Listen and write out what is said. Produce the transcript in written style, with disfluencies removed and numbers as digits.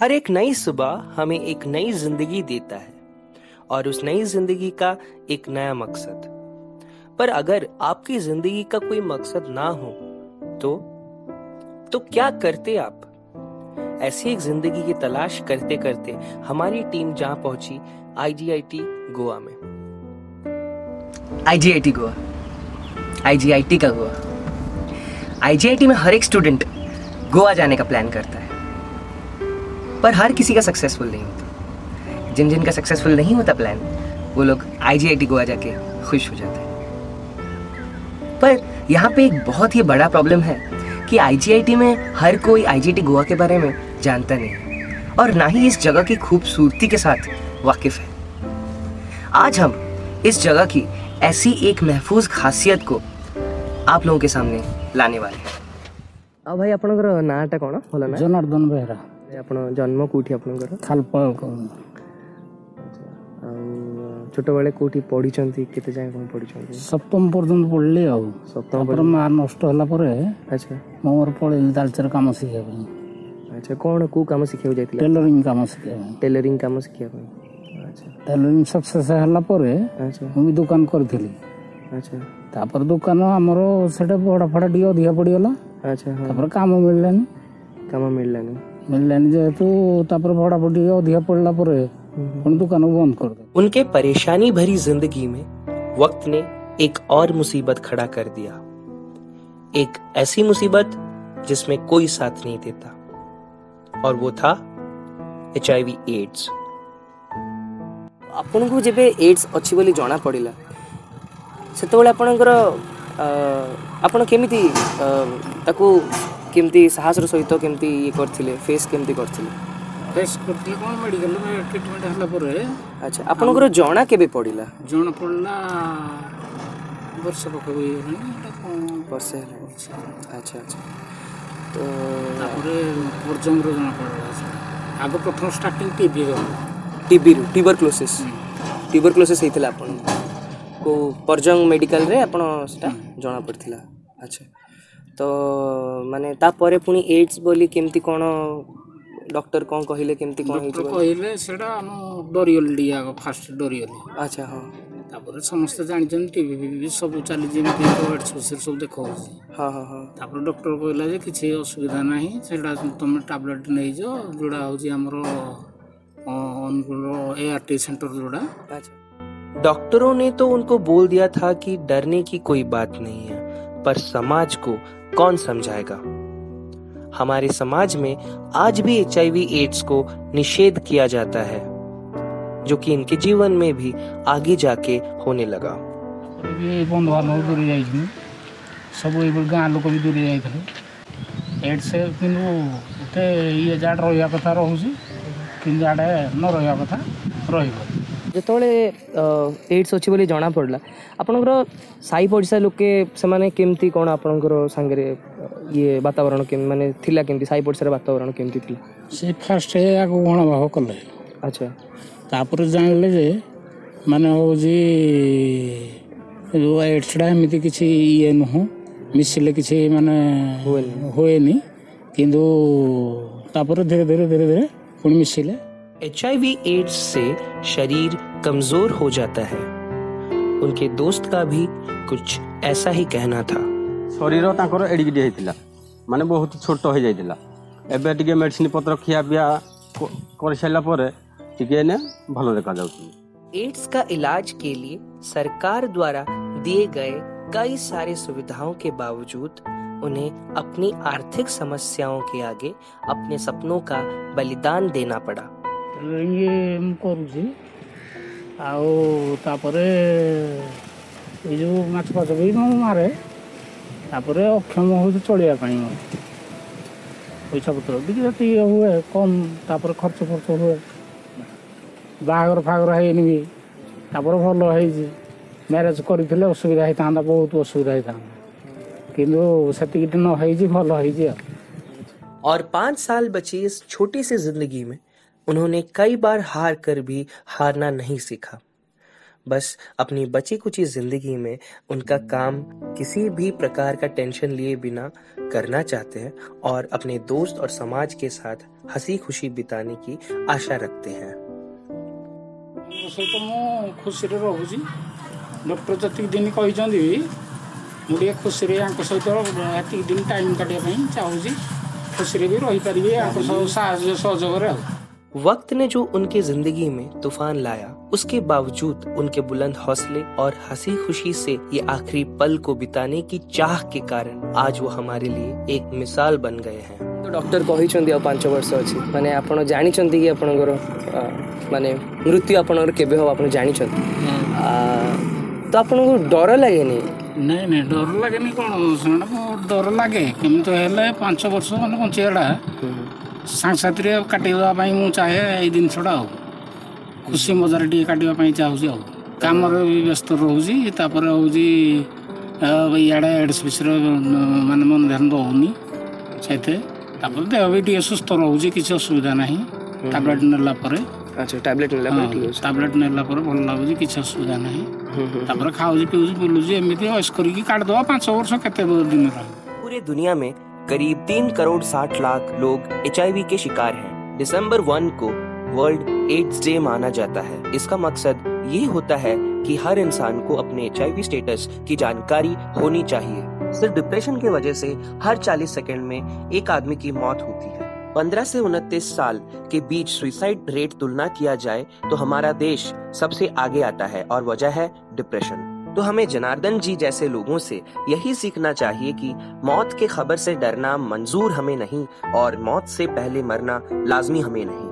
हर एक नई सुबह हमें एक नई जिंदगी देता है और उस नई जिंदगी का एक नया मकसद। पर अगर आपकी जिंदगी का कोई मकसद ना हो तो क्या करते आप? ऐसी एक जिंदगी की तलाश करते करते हमारी टीम जहां पहुंची आईजीआईटी गोवा में। आईजीआईटी गोवा, आईजीआईटी का गोवा। आईजीआईटी में हर एक स्टूडेंट गोवा जाने का प्लान करता है, पर हर किसी का सक्सेसफुल नहीं होता। जिन का सक्सेसफुल नहीं होता प्लान, वो लोग आईजीआईटी गोवा जाके खुश हो जाते हैं। पर यहाँ पे एक बहुत ही बड़ा प्रॉब्लम है कि आईजीआईटी में हर कोई आईजीआईटी गोवा के बारे में जानता नहीं है और ना ही इस जगह की खूबसूरती के साथ वाकिफ है। आज हम इस जगह की ऐसी एक महफूज खासियत को आप लोगों के सामने लाने वाले हैं। अब भाई आपनकर नाटा कोन होला ना? जनार्दन बेहरा। आपण जन्म कोठी आपनकर? खालपाल। छोट बेले कोठी पढ़ी चंती केते जाय कोन पढ़ी चंती? सप्तम पर्यंत पढ़ले आ सप्तम पर मार नष्ट होला परे। अच्छा मोर पढ़िल दालचर काम सिखे। अच्छा कोन को काम सिखे जायतिला? टेलरिंग काम सिखे। टेलरिंग काम सिखे। अच्छा टेलरिंग सक्सेस होला परे। अच्छा हम दुकान करथिली। अच्छा तापर दुकान हमरो सेटा बड़ा फड़ा डी अधिया पड़ी होला। अच्छा हां तापर काम मिललानी जेतु तापर बड़ा पड़ी अधिया पड़ला परे उन दुकान बंद कर दे। उनके परेशानी भरी जिंदगी में वक्त ने एक और मुसीबत खड़ा कर दिया, एक ऐसी मुसीबत जिसमें कोई साथ नहीं देता, और वो था एचआईवी एड्स। आपन को जेबे एड्स अच्छी बोली जाना पड़िला सेतबेले आपनकर आपन केमिति ताकू केमिति साहसर सहित केमिति ये करथिले, फेस केमिति करथिले? फेस करथिले कोन मेडिकल में ट्रीटमेंट हला परे। अच्छा आपनकर जणा केबे पड़िला? जणा पड़ला वर्ष पक होई वर्ष है। अच्छा तो तापरे परजंग रो जणा पड़ला। आगो प्रथम स्टार्टिंग ट्यूबरक्लोसिस हेतिला आपन को परजंग मेडिकल रे आपन सेटा जणा पड़थिला। अच्छा तो माने ता परे पुनी एड्स बोली केमती कोन डॉक्टर कोन कहिले केमती कोन हेति कहिले सेडा हम डोरियल दिया फास्ट डोरियल। अच्छा हां तापर समस्त जानि जन टीवी सब चली जेमती एड्स सब देखो। हां हां हां तापर डॉक्टर कहला जे किछि असुविधा नाही, सेडा तुम टैबलेट नै जो जोडा होजी हमरो अनुकूल एआरटी सेंटर जोडा। अच्छा डॉक्टरों ने तो उनको बोल दिया था कि डरने की कोई बात नहीं है, पर समाज को कौन समझाएगा? हमारे समाज में आज भी एचआईवी एड्स को निषेध किया जाता है, जो कि इनके जीवन में भी आगे जाके होने लगा। ये बंद वालों दूर जाई छी, सब ए गां लोक भी दूर जाई थे। एड्स किनु ते ये जाड रहया कथा रहउसी, किन जाडे न रहया कथा रहिबो। जेतोले एड्स अछि बोली जाना पड़ला आपनकर साई पड़िसा लोके से माने केमती कोन आपनकर संगे ये वातावरण के माने थिला केमती साई पड़िसा वातावरण केमती थिला? से फर्स्ट आगो गण बाह कले। अच्छा तापर जानले जे माने हो जी एड्स डा एमिति किछि ये न मिसले किछि माने होएनी, किंतु तापर धीरे धीरे पुणी मिसले। एचआईवी एड्स से शरीर कमजोर हो जाता है। उनके दोस्त का भी कुछ ऐसा ही कहना था। शरीर तांकर एडिगिडी हेतिला, माने बहुत छोट हो जाइतिला। एबे टिके मेडिसिन पत्र खिया बिया कर साइला परे टिके ने भलो देखा जाउती। एड्स का इलाज के लिए सरकार द्वारा दिए गए कई सारे सुविधाओं के बावजूद उन्हें अपनी आर्थिक समस्याओं के आगे अपने सपनों का बलिदान देना पड़ा। ये करूची आउ तापरे ये जो माछ फाछ भी मारे तापरे अक्षम हो चलिया पाई पैसा पत्र भी हुए कम, तापर खर्च हुए बाहागर फागर है तापर भल है मैरेज करते असुविधा होता, बहुत असुविधा होता, किंतु सेतिक न है भल है। और 5 साल बची इस छोटी सी जिंदगी में उन्होंने कई बार हार कर भी हारना नहीं सीखा। बस अपनी बची कुची जिंदगी में उनका काम किसी भी प्रकार का टेंशन लिए बिना करना चाहते हैं और अपने दोस्त और समाज के साथ हंसी खुशी बिताने की आशा रखते हैं। सहित मु खुशी रोचे डॉक्टर जी दिन कहते मुझे खुशी सहित दिन टाइम काटापी चाहूँगी खुशी भी रही पारे सहयोग। वक्त ने जो उनके जिंदगी में तूफान लाया, उसके बावजूद उनके बुलंद हौसले और हंसी खुशी से ये आखिरी पल को बिताने की चाह के कारण आज वो हमारे लिए एक मिसाल बन गए हैं। तो डॉक्टर कहिसंदी आ 5 वर्ष अछि माने आपण जानि चंदी कि आपनकर माने मृत्यु आपनकर केबे हो आपण जानि चंदी तो आपनको डर लागे नहीं नहीं डर लगे कौन डर लगे केमी तो हेले 5 वर्ष माने बंचेड़ा सांग साथी काटापी मुझे चाहे ये जिनसा खुशी मजार टे काटापी चाहूँगी कम व्यस्त रोचे हूँ इे एडस्पेस मान मन ध्यान दूनी से देह भी टे सुस्थ रोचे किसी असुविधा ना टैबलेट नेला अच्छा टैबलेट नेला भल लगुच किसी असुविधा ना खाऊँ पीऊँ बुलूँ एमती ऐस करके काटिदेवा 5 वर्ष केते दिन पूरे दुनिया में करीब 3 करोड़ 60 लाख लोग HIV के शिकार हैं। दिसंबर 1 को वर्ल्ड एड्स डे माना जाता है। इसका मकसद ये होता है कि हर इंसान को अपने HIV स्टेटस की जानकारी होनी चाहिए। सिर्फ डिप्रेशन की वजह से हर 40 सेकंड में एक आदमी की मौत होती है। 15 से 29 साल के बीच सुसाइड रेट तुलना किया जाए तो हमारा देश सबसे आगे आता है और वजह है डिप्रेशन। तो हमें जनार्दन जी जैसे लोगों से यही सीखना चाहिए कि मौत के खबर से डरना मंजूर हमें नहीं और मौत से पहले मरना लाजमी हमें नहीं।